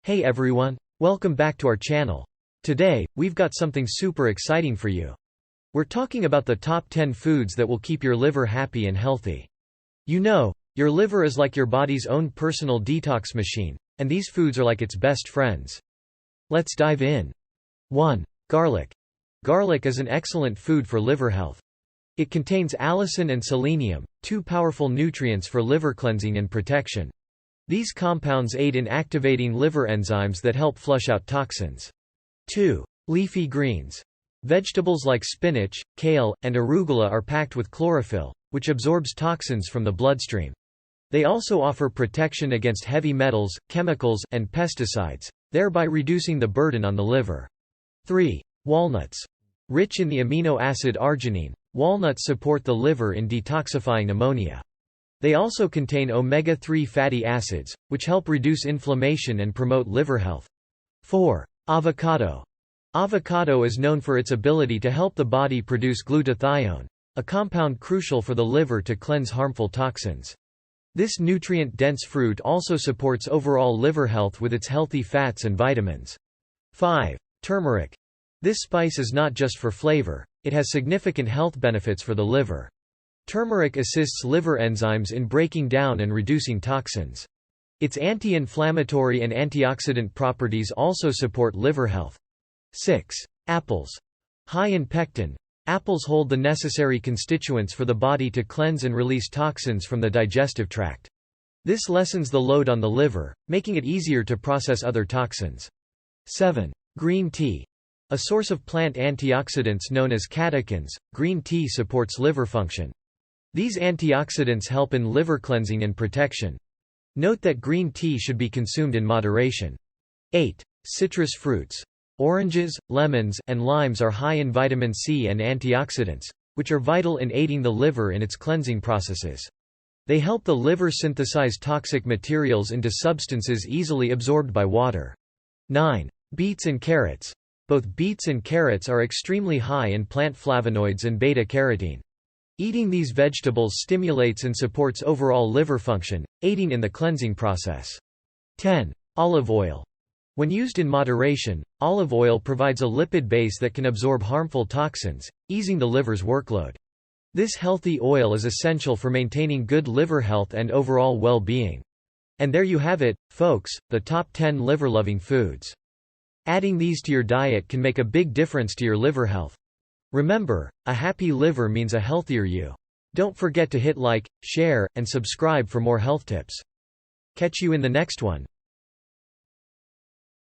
Hey everyone, welcome back to our channel. Today, we've got something super exciting for you. We're talking about the top 10 foods that will keep your liver happy and healthy. You know, your liver is like your body's own personal detox machine, and these foods are like its best friends. Let's dive in. 1. Garlic. Garlic is an excellent food for liver health. It contains allicin and selenium, two powerful nutrients for liver cleansing and protection. These compounds aid in activating liver enzymes that help flush out toxins. 2. Leafy greens. Vegetables like spinach, kale, and arugula are packed with chlorophyll, which absorbs toxins from the bloodstream. They also offer protection against heavy metals, chemicals, and pesticides, thereby reducing the burden on the liver. 3. Walnuts. Rich in the amino acid arginine, walnuts support the liver in detoxifying ammonia. They also contain omega-3 fatty acids, which help reduce inflammation and promote liver health. 4. Avocado. Avocado is known for its ability to help the body produce glutathione, a compound crucial for the liver to cleanse harmful toxins. This nutrient-dense fruit also supports overall liver health with its healthy fats and vitamins. 5. Turmeric. This spice is not just for flavor, it has significant health benefits for the liver. Turmeric assists liver enzymes in breaking down and reducing toxins. Its anti-inflammatory and antioxidant properties also support liver health. 6. Apples. High in pectin, apples hold the necessary constituents for the body to cleanse and release toxins from the digestive tract. This lessens the load on the liver, making it easier to process other toxins. 7. Green tea. A source of plant antioxidants known as catechins, green tea supports liver function. These antioxidants help in liver cleansing and protection. Note that green tea should be consumed in moderation. 8. Citrus fruits. Oranges, lemons, and limes are high in vitamin C and antioxidants, which are vital in aiding the liver in its cleansing processes. They help the liver synthesize toxic materials into substances easily absorbed by water. 9. Beets and carrots. Both beets and carrots are extremely high in plant flavonoids and beta-carotene. Eating these vegetables stimulates and supports overall liver function, aiding in the cleansing process. 10. Olive oil. When used in moderation, olive oil provides a lipid base that can absorb harmful toxins, easing the liver's workload. This healthy oil is essential for maintaining good liver health and overall well-being. And there you have it, folks, the top 10 liver-loving foods. Adding these to your diet can make a big difference to your liver health. Remember, a happy liver means a healthier you. Don't forget to hit like, share, and subscribe for more health tips. Catch you in the next one.